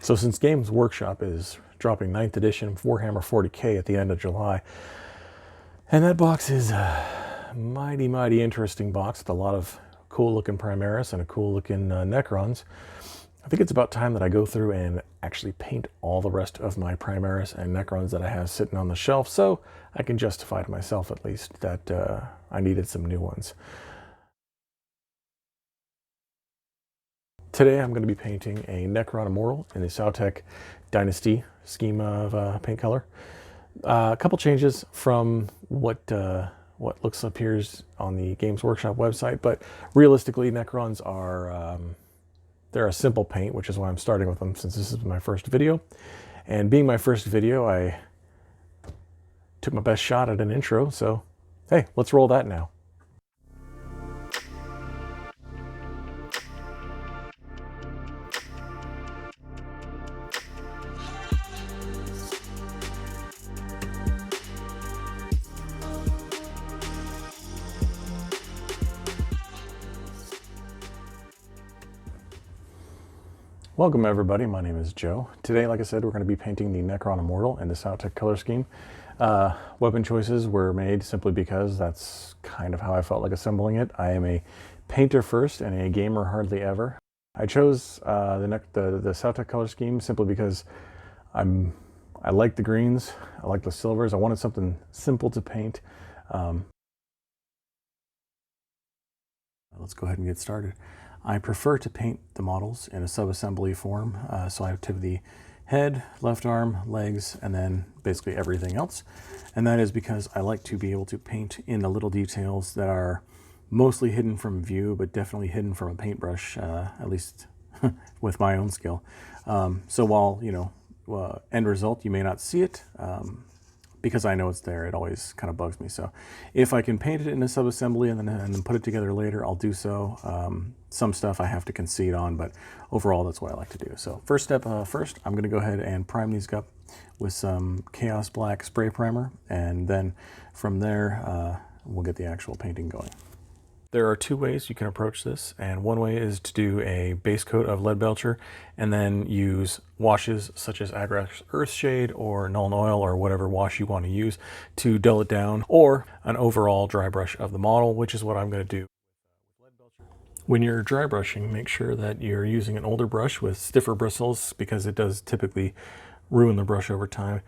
So since Games Workshop is dropping 9th edition of Warhammer 40k at the end of July, and that box is a mighty interesting box with a lot of cool looking Primaris and a cool looking Necrons, I think it's about time that I go through and actually paint all the rest of my Primaris and Necrons that I have sitting on the shelf, so I can justify to myself at least that I needed some new ones. Today I'm going to be painting a Necron Immortal in the Sautekh Dynasty scheme of paint color. A couple changes from what appears on the Games Workshop website, but realistically Necrons are they're a simple paint, which is why I'm starting with them since this is my first video. And being my first video, I took my best shot at an intro, so hey, let's roll that now. Welcome everybody, my name is Joe. Today, like I said, we're going to be painting the Necron Immortal in the Sautekh color scheme. Weapon choices were made simply because that's kind of how I felt like assembling it. I am a painter first and a gamer hardly ever. I chose the Sautekh color scheme simply because I like the greens, I like the silvers, I wanted something simple to paint. Let's go ahead and get started. I prefer to paint the models in a sub-assembly form, so I have the head, left arm, legs, and then basically everything else. And that is because I like to be able to paint in the little details that are mostly hidden from view, but definitely hidden from a paintbrush, at least with my own skill. So while, you know, end result, you may not see it, because I know it's there, it always kind of bugs me. So if I can paint it in a sub-assembly and then put it together later, I'll do so. Some stuff I have to concede on, but overall that's what I like to do. So first step first, I'm going to go ahead and prime these up with some Chaos Black spray primer, and then from there we'll get the actual painting going. There are two ways you can approach this, and one way is to do a base coat of Leadbelcher and then use washes such as Agrax Earthshade or Nuln Oil or whatever wash you want to use to dull it down, or an overall dry brush of the model, which is what I'm going to do. When you're dry brushing, make sure that you're using an older brush with stiffer bristles because it does typically ruin the brush over time.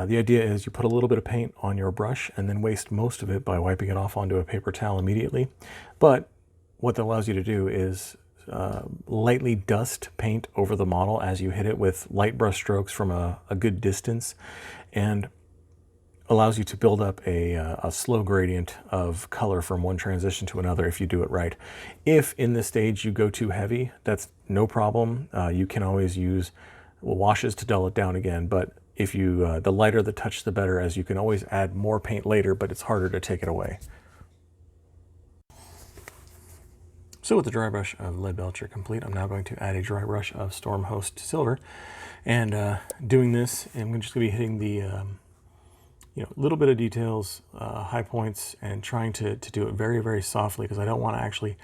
The idea is you put a little bit of paint on your brush and then waste most of it by wiping it off onto a paper towel immediately. But what that allows you to do is lightly dust paint over the model as you hit it with light brush strokes from a good distance, and allows you to build up a slow gradient of color from one transition to another if you do it right. If in this stage you go too heavy, that's no problem. You can always use washes to dull it down again, but if you, the lighter the touch, the better, as you can always add more paint later, but it's harder to take it away. So with the dry brush of Leadbelcher complete, I'm now going to add a dry brush of Stormhost Silver. And doing this, I'm just going to be hitting the little bit of details, high points, and trying to do it very softly because I don't want to actually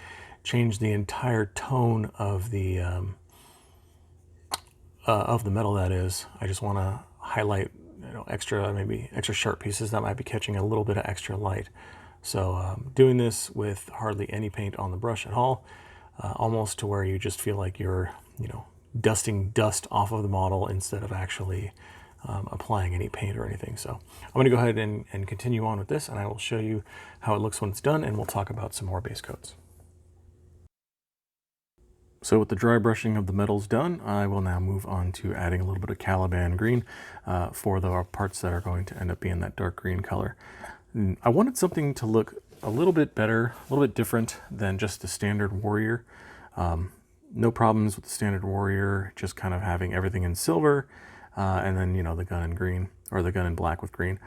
change the entire tone of the metal that is. I just want to highlight, maybe extra sharp pieces that might be catching a little bit of extra light. So doing this with hardly any paint on the brush at all, almost to where you just feel like you're, dusting dust off of the model instead of actually applying any paint or anything. So I'm going to go ahead and continue on with this, and I will show you how it looks when it's done, and we'll talk about some more base coats. So with the dry brushing of the metals done, I will now move on to adding a little bit of Caliban green for the parts that are going to end up being that dark green color. And I wanted something to look a little bit better, a little bit different than just the standard warrior. No problems with the standard warrior, just kind of having everything in silver and then, the gun in green, or the gun in black with green.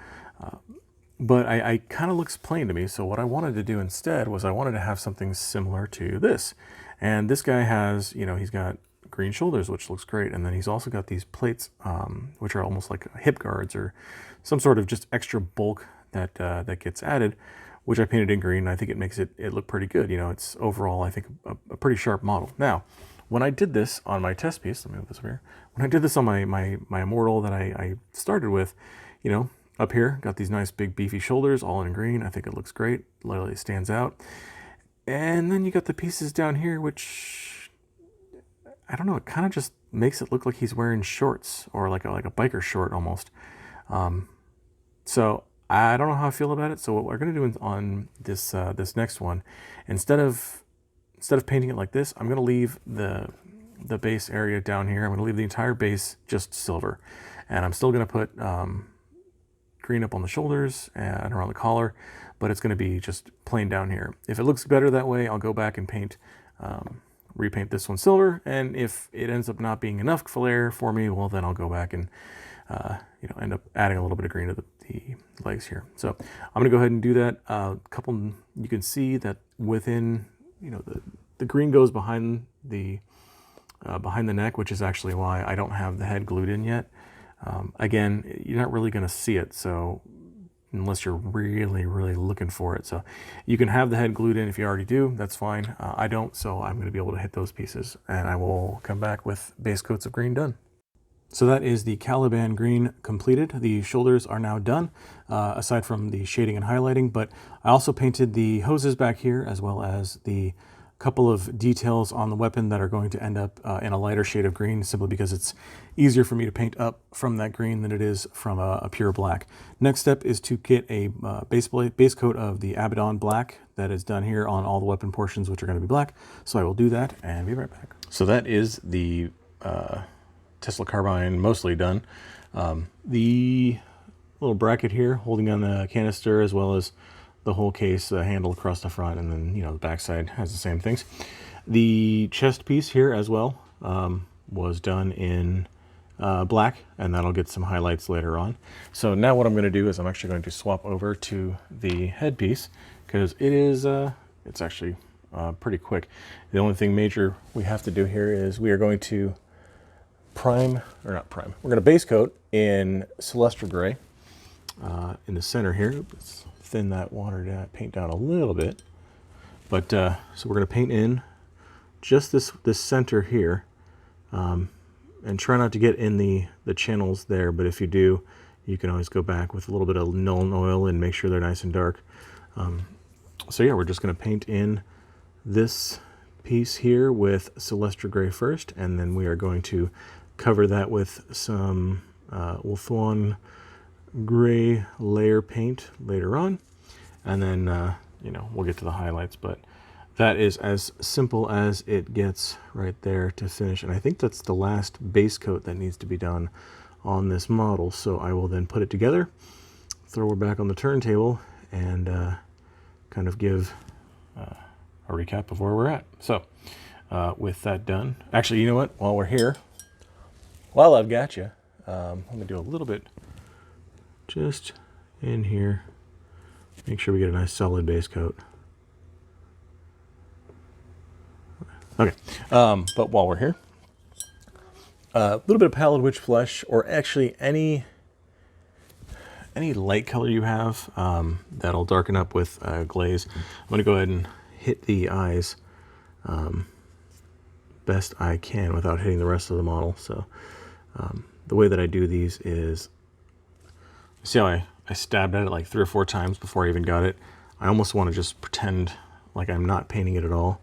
But I kind of looks plain to me, so what I wanted to do instead was I wanted to have something similar to this. And this guy has, he's got green shoulders, which looks great, and then he's also got these plates, which are almost like hip guards or some sort of just extra bulk that gets added, which I painted in green. And I think it makes it look pretty good. It's overall, I think, a pretty sharp model. Now, when I did this on my test piece, let me move this over here. When I did this on my Immortal that I started with, you know, up here, got these nice big beefy shoulders, all in green. I think it looks great. Literally stands out. And then you got the pieces down here, which, I don't know, it kind of just makes it look like he's wearing shorts, or like a biker short almost. So I don't know how I feel about it. So what we're going to do on this this next one, instead of painting it like this, I'm going to leave the base area down here. I'm going to leave the entire base just silver, and I'm still going to put green up on the shoulders and around the collar, but it's going to be just plain down here. If it looks better that way, I'll go back and paint, repaint this one silver, and if it ends up not being enough flair for me, well, then I'll go back and you know, end up adding a little bit of green to the legs here. So I'm going to go ahead and do that. You can see that within, you know, the green goes behind the neck, which is actually why I don't have the head glued in yet. Again, you're not really going to see it, so unless you're really, really looking for it. So you can have the head glued in if you already do, that's fine. I don't, so I'm going to be able to hit those pieces, and I will come back with base coats of green done. So that is the Caliban green completed. The shoulders are now done, aside from the shading and highlighting, but I also painted the hoses back here, as well as the couple of details on the weapon that are going to end up in a lighter shade of green, simply because it's easier for me to paint up from that green than it is from a pure black. Next step is to get a base coat of the Abaddon black that is done here on all the weapon portions, which are going to be black. So I will do that and be right back. So that is the Tesla carbine mostly done. The little bracket here holding on the canister, as well as the whole case handle across the front, and then, you know, the backside has the same things. The chest piece here as well was done in black, and that'll get some highlights later on. So now what I'm going to do is I'm actually going to swap over to the headpiece, because it is it's actually pretty quick. The only thing major we have to do here is we are going to we're going to base coat in Celestra gray in the center here. Let's thin that paint down a little bit, but so we're going to paint in just this center here, and try not to get in the channels there, but if you do, you can always go back with a little bit of Nuln Oil and make sure they're nice and dark. So yeah, we're just going to paint in this piece here with Celestra gray first, and then we are going to cover that with some Ulthuan gray layer paint later on, and then you know, we'll get to the highlights, but that is as simple as it gets right there to finish. And I think that's the last base coat that needs to be done on this model. So I will then put it together, throw it back on the turntable, and kind of give a recap of where we're at. So with that done, actually, you know what, while we're here, while I've got you, let me do a little bit just in here. Make sure we get a nice solid base coat. Okay, but while we're here, a little bit of Pallid Witch Flesh, or actually any light color you have that'll darken up with glaze. I'm going to go ahead and hit the eyes best I can without hitting the rest of the model. So the way that I do these is, see how I stabbed at it like 3 or 4 times before I even got it. I almost want to just pretend like I'm not painting it at all,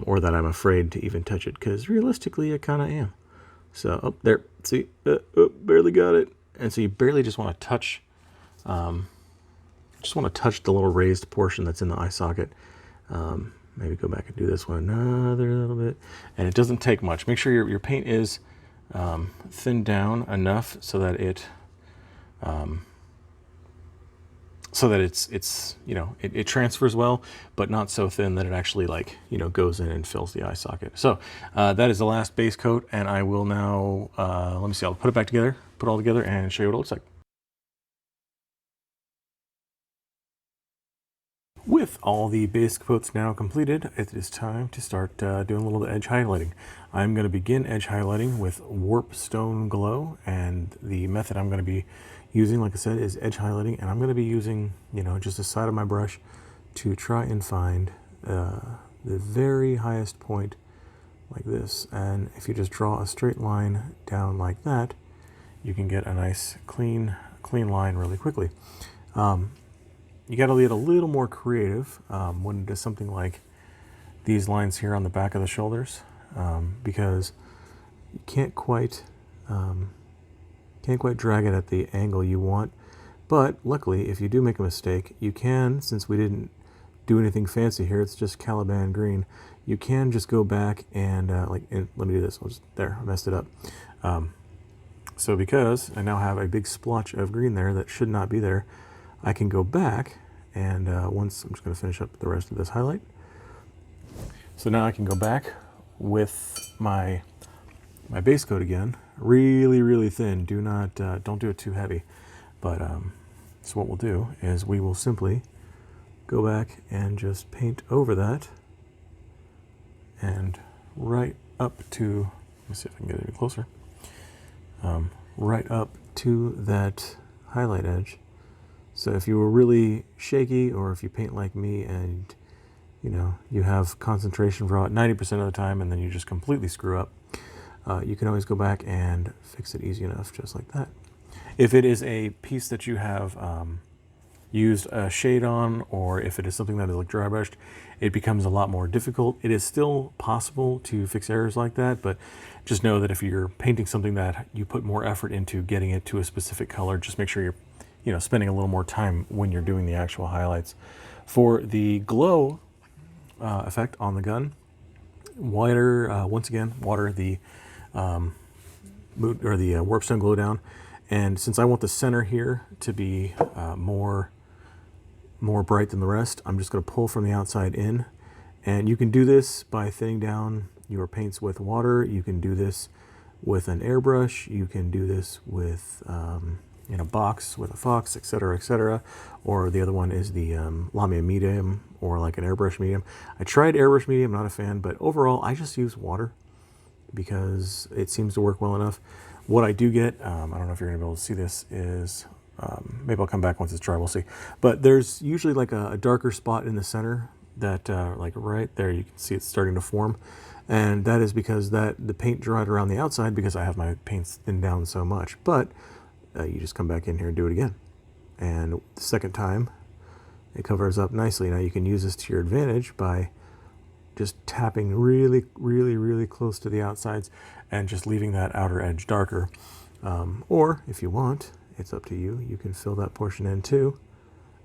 or that I'm afraid to even touch it, because realistically I kind of am. So, oh, there, see, barely got it. And so you barely just want to touch, the little raised portion that's in the eye socket. Maybe go back and do this one another little bit. And it doesn't take much. Make sure your paint is thinned down enough so that it it's you know, it transfers well, but not so thin that it actually, like, you know, goes in and fills the eye socket. So that is the last base coat, and I will now let me see, I'll put it back together, put it all together, and show you what it looks like. With all the base coats now completed, it is time to start doing a little edge highlighting. I'm going to begin edge highlighting with Warpstone Glow, and the method I'm going to be using, like I said, is edge highlighting, and I'm going to be using, you know, just the side of my brush to try and find the very highest point like this. And if you just draw a straight line down like that, you can get a nice clean line really quickly. You got to get a little more creative when it is something like these lines here on the back of the shoulders, because you can't quite drag it at the angle you want. But luckily, if you do make a mistake, you can, since we didn't do anything fancy here, it's just Caliban green, you can just go back and let me do this. There, I messed it up. So because I now have a big splotch of green there that should not be there, I can go back and once, I'm just going to finish up the rest of this highlight. So now I can go back with my base coat again, really thin. Don't do it too heavy. But so what we'll do is we will simply go back and just paint over that, and right up to, let me see if I can get it even closer, right up to that highlight edge. So if you were really shaky, or if you paint like me and you have concentration for about 90% of the time and then you just completely screw up, you can always go back and fix it easy enough, just like that. If it is a piece that you have used a shade on, or if it is something that is like dry brushed, it becomes a lot more difficult. It is still possible to fix errors like that, but just know that if you're painting something that you put more effort into getting it to a specific color, just make sure you're spending a little more time when you're doing the actual highlights. For the glow effect on the gun, once again, water the Moot or the Warpstone glow down. And since I want the center here to be more bright than the rest, I'm just going to pull from the outside in. And you can do this by thinning down your paints with water. You can do this with an airbrush. You can do this with in a box with a fox, etc. Or the other one is the Lamia medium, or like an airbrush medium. I tried airbrush medium, not a fan, but overall I just use water because it seems to work well enough. What I do get, I don't know if you're going to be able to see this, is, maybe I'll come back once it's dry, we'll see. But there's usually like a darker spot in the center that, like right there, you can see it's starting to form. And that is because the paint dried around the outside because I have my paints thinned down so much. But you just come back in here and do it again. And the second time, it covers up nicely. Now you can use this to your advantage by just tapping really close to the outsides and just leaving that outer edge darker. Or if you want, it's up to you, you can fill that portion in too.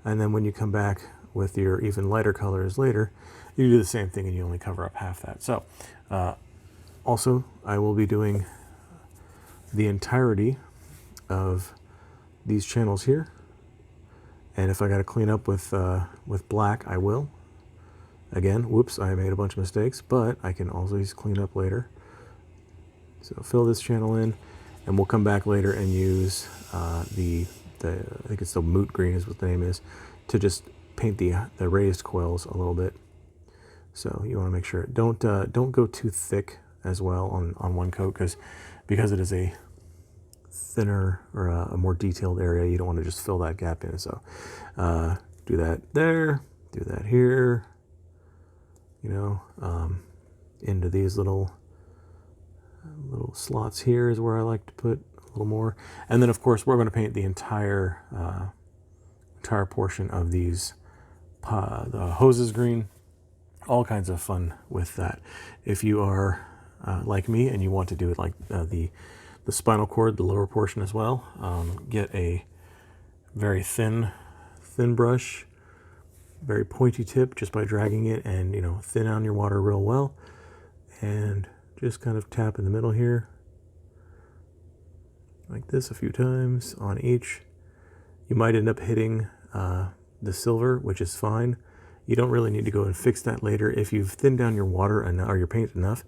And then when you come back with your even lighter colors later, you do the same thing and you only cover up half that. So also, I will be doing the entirety of these channels here. And if I got to clean up with black, I will. Again, whoops, I made a bunch of mistakes, but I can always clean up later. So fill this channel in, and we'll come back later and use I think it's the Moot green is what the name is, to just paint the raised coils a little bit. So you want to make sure, don't go too thick as well on one coat, because it is a thinner or a more detailed area, you don't want to just fill that gap in. So do that there, do that here, into these little slots here is where I like to put a little more. And then of course we're going to paint the entire portion of these the hoses green. All kinds of fun with that. If you are like me and you want to do it like the spinal cord, the lower portion as well, get a very thin brush, very pointy tip, just by dragging it, and thin on your water real well, and just kind of tap in the middle here like this a few times on each. You might end up hitting the silver, which is fine. You don't really need to go and fix that later. If you've thinned down your water or your paint enough,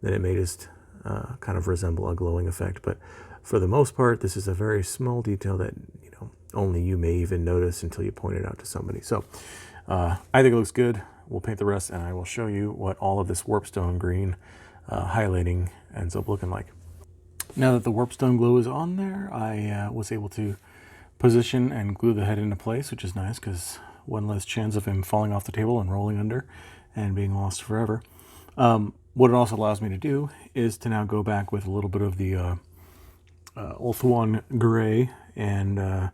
then it may just kind of resemble a glowing effect. But for the most part, this is a very small detail that only you may even notice until you point it out to somebody. So I think it looks good. We'll paint the rest, and I will show you what all of this Warpstone green highlighting ends up looking like. Now that the Warpstone glow is on there, I was able to position and glue the head into place, which is nice because one less chance of him falling off the table and rolling under and being lost forever. what it also allows me to do is to now go back with a little bit of the Ulthuan gray and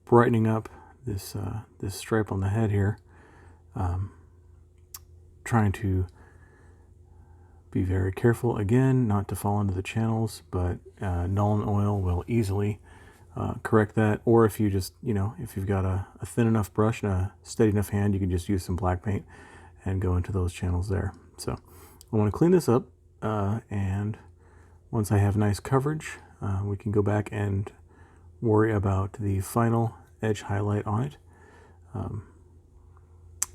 brightening up this this stripe on the head here. Trying to be very careful again not to fall into the channels, but Nuln Oil will easily correct that. Or if you just, you know, if you've got a thin enough brush and a steady enough hand, you can just use some black paint and go into those channels there. So I want to clean this up, and once I have nice coverage, we can go back and worry about the final edge highlight on it.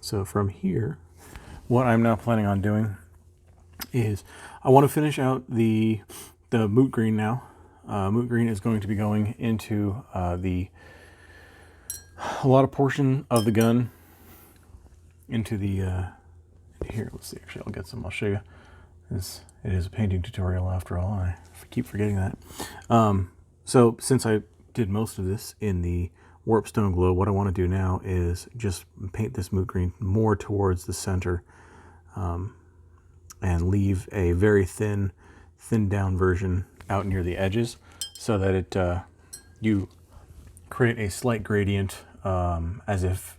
So from here, what I'm now planning on doing is I want to finish out the Moot Green now. Moot Green is going to be going into a lot of portion of the gun into the here. Let's see. Actually, I'll get some. I'll show you. It is a painting tutorial after all. I keep forgetting that. So since I did most of this in the Warpstone glow, what I want to do now is just paint this Moot Green more towards the center, and leave a very thin down version out near the edges, so that it you create a slight gradient, as if,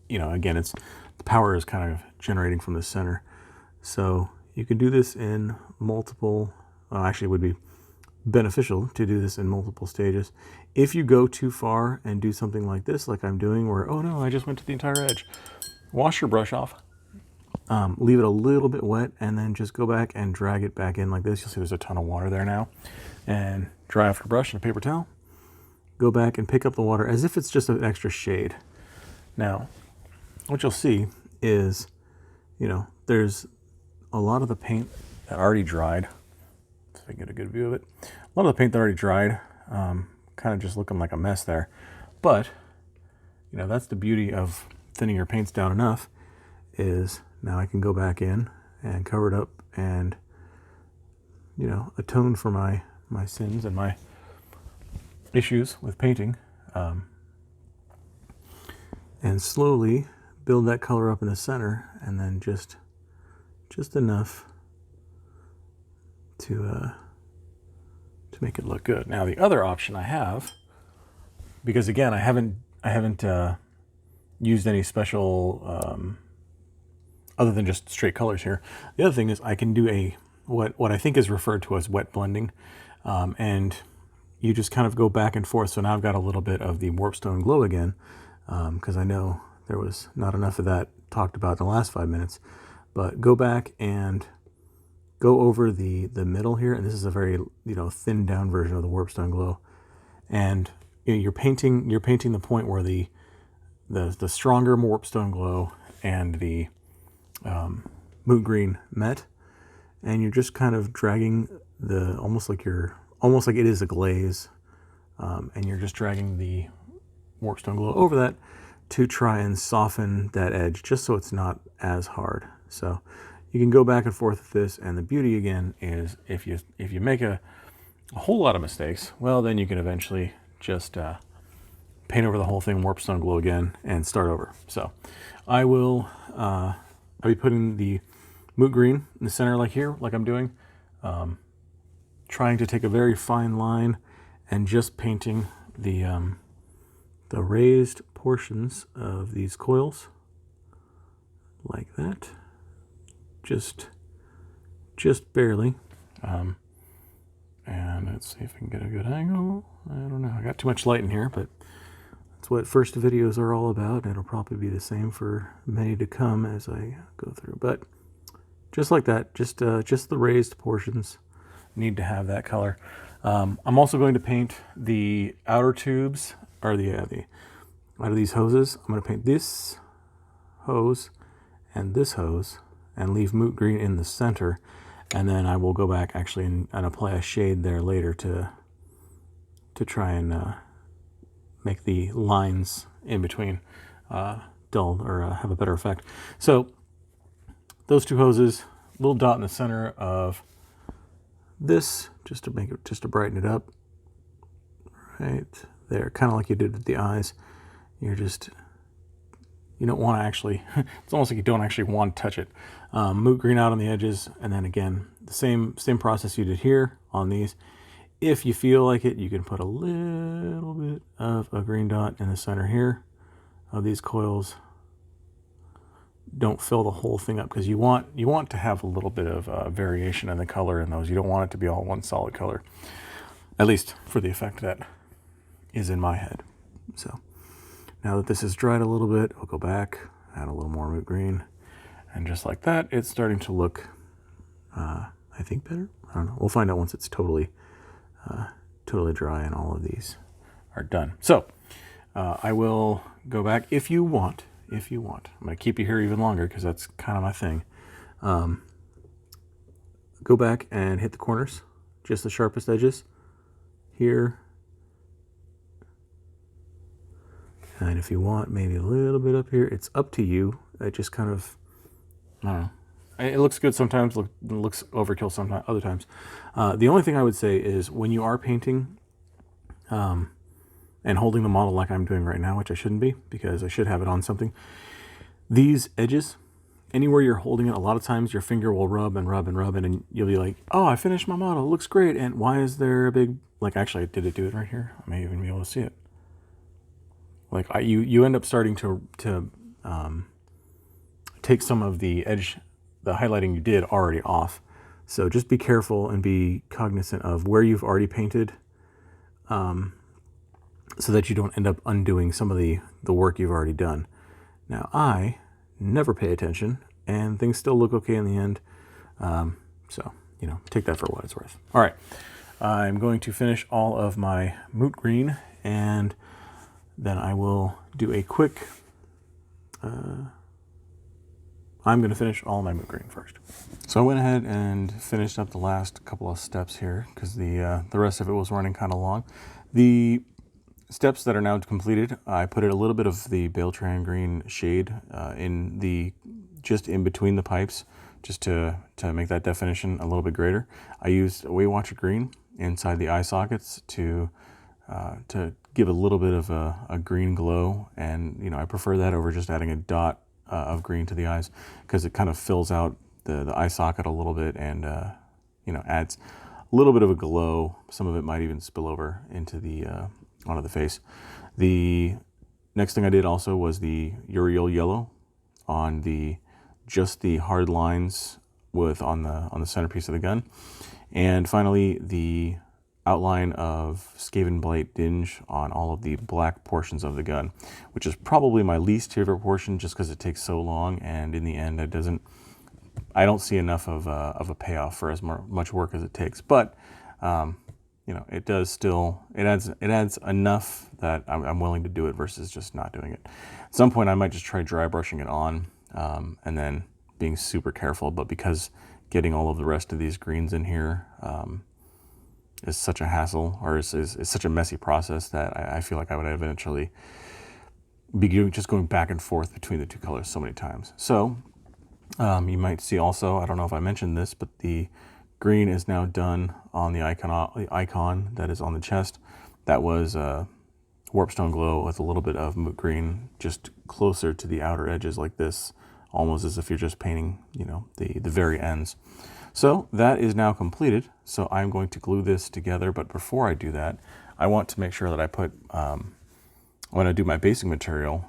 you know, again, it's the power is kind of generating from the center. So you could do this in multiple, actually it would be beneficial to do this in multiple stages. If you go too far and do something like this, like I'm doing, where, oh no, I just went to the entire edge, wash your brush off, leave it a little bit wet, and then just go back and drag it back in like this. You'll see there's a ton of water there now. And dry off your brush and a paper towel. Go back and pick up the water as if it's just an extra shade. Now, what you'll see is, you know, there's a lot of the paint that already dried. So I can get a good view of it. A lot of the paint that already dried, kind of just looking like a mess there. But, you know, that's the beauty of thinning your paints down enough, is now I can go back in and cover it up and, you know, atone for my sins and my issues with painting, and slowly build that color up in the center, and then just enough to make it look good. Now the other option I have, because again I haven't used any special other than just straight colors here. The other thing is I can do what I think is referred to as wet blending, and you just kind of go back and forth. So now I've got a little bit of the Warpstone glow again, because I know there was not enough of that talked about in the last 5 minutes. But go back and go over the middle here, and this is a very, you know, thinned down version of the Warpstone glow, and you know, you're painting the point where the stronger Warpstone glow and the Moot Green met, and you're just kind of dragging almost like it is a glaze, and you're just dragging the Warpstone glow over that to try and soften that edge, just so it's not as hard. So you can go back and forth with this, and the beauty again is if you make a whole lot of mistakes, well, then you can eventually just paint over the whole thing Warpstone glow again and start over. So I will I'll be putting the Moot Green in the center like here, like I'm doing, trying to take a very fine line and just painting the raised portions of these coils like that, just barely. And let's see if I can get a good angle. I don't know, I got too much light in here, but that's what first videos are all about, and it'll probably be the same for many to come as I go through. But just like that, just the raised portions need to have that color. I'm also going to paint the outer tubes, or the out of these hoses. I'm going to paint this hose and this hose, and leave Moot Green in the center, and then I will go back actually and apply a shade there later to try and make the lines in between dull, or have a better effect. So those two hoses, little dot in the center of this, just to brighten it up, right there, kind of like you did with the eyes. You're just you don't want to actually, it's almost like you don't actually want to touch it. Moot green out on the edges, and then again, the same process you did here on these. If you feel like it, you can put a little bit of a green dot in the center here of these coils. Don't fill the whole thing up, because you want to have a little bit of variation in the color in those. You don't want it to be all one solid color, at least for the effect that is in my head. So now that this has dried a little bit, I'll go back, add a little more Moot green, and just like that, it's starting to look, I think, better. I don't know. We'll find out once it's totally dry and all of these are done. So I will go back if you want. I'm going to keep you here even longer because that's kind of my thing. Go back and hit the corners, just the sharpest edges here. And if you want, maybe a little bit up here. It's up to you. It just kind of, I don't know. It looks good sometimes, looks overkill sometimes, other times. The only thing I would say is when you are painting and holding the model like I'm doing right now, which I shouldn't be because I should have it on something, these edges, anywhere you're holding it, a lot of times your finger will rub and rub and rub, and then you'll be like, oh, I finished my model, it looks great, and why is there a big, like, actually, did it do it right here? I may even be able to see it. Like, you end up starting to take some of the edge, the highlighting you did already off. So just be careful and be cognizant of where you've already painted, so that you don't end up undoing some of the work you've already done. Now, I never pay attention, and things still look okay in the end. So, you know, take that for what it's worth. All right, I'm going to finish all of my Moot green, and then I will do a quick, I'm going to finish all my Moot green first. So I went ahead and finished up the last couple of steps here because the rest of it was running kind of long. The steps that are now completed, I put a little bit of the Beil-Tan green shade just in between the pipes, just to make that definition a little bit greater. I used Waywatcher green inside the eye sockets to give a little bit of a green glow, and you know, I prefer that over just adding a dot of green to the eyes, because it kind of fills out the eye socket a little bit, and you know, adds a little bit of a glow. Some of it might even spill over into the onto the face. The next thing I did also was the Yriel yellow on just the hard lines on the centerpiece of the gun, and finally the outline of Skavenblight Dinge on all of the black portions of the gun, which is probably my least favorite portion, just because it takes so long, and in the end I don't see enough of a payoff for as much work as it takes. But you know, it adds enough that I'm willing to do it versus just not doing it. At some point I might just try dry brushing it on, and then being super careful, but because getting all of the rest of these greens in here is such a hassle, or is such a messy process, that I feel like I would eventually be just going back and forth between the two colors so many times. So you might see also, I don't know if I mentioned this, but the green is now done on the icon that is on the chest. That was Warpstone glow with a little bit of Moot green just closer to the outer edges like this, almost as if you're just painting, you know, the very ends. So that is now completed. So I'm going to glue this together, but before I do that, I want to make sure that I put, when I do my basing material,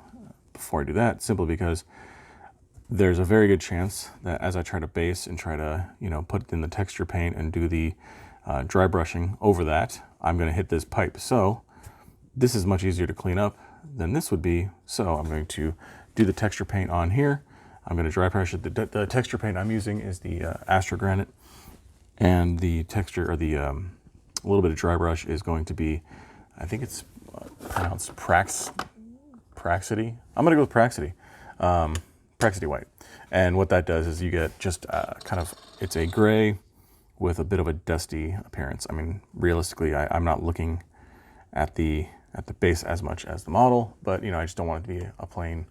before I do that, simply because there's a very good chance that as I try to base and try to, you know, put in the texture paint and do the dry brushing over that, I'm going to hit this pipe. So this is much easier to clean up than this would be. So I'm going to do the texture paint on here. I'm going to dry brush it. The texture paint I'm using is the Astro Granite, and the texture, or the a little bit of dry brush, is going to be, I think it's pronounced Praxity. I'm going to go with Praxity. Praxity White. And what that does is you get just kind of, it's a gray with a bit of a dusty appearance. I mean, realistically, I'm not looking at the base as much as the model, but you know, I just don't want it to be a plain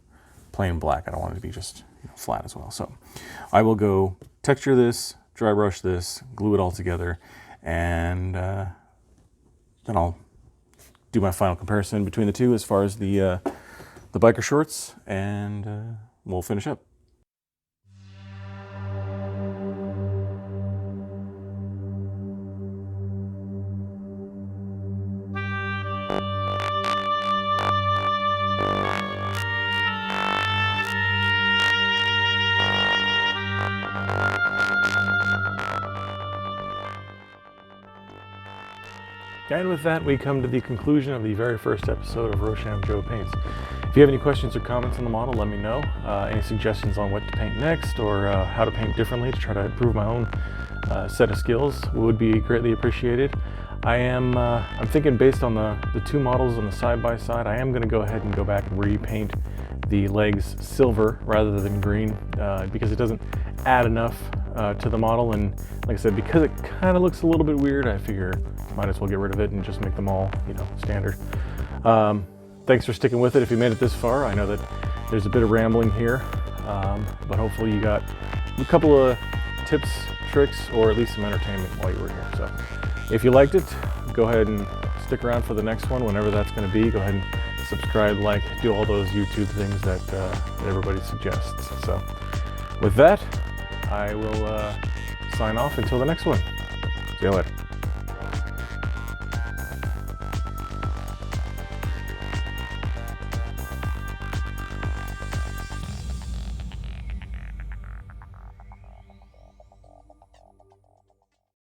black. I don't want it to be just, you know, flat as well. So I will go texture this, dry brush this, glue it all together, and then I'll do my final comparison between the two as far as the the biker shorts, and we'll finish up. And with that, we come to the conclusion of the very first episode of Rosham Joe Paints. If you have any questions or comments on the model, let me know. Any suggestions on what to paint next, or how to paint differently to try to improve my own set of skills would be greatly appreciated. I'm thinking, based on the two models on the side-by-side, I am going to go ahead and go back and repaint the legs silver rather than green, because it doesn't add enough to the model. And like I said, because it kind of looks a little bit weird, I figure might as well get rid of it and just make them all, you know, standard. Thanks for sticking with it if you made it this far. I know that there's a bit of rambling here, but hopefully you got a couple of tips, tricks, or at least some entertainment while you were here. So if you liked it, go ahead and stick around for the next one, whenever that's going to be. Go ahead and subscribe, like, do all those YouTube things that everybody suggests. So with that, I will sign off until the next one. See you later.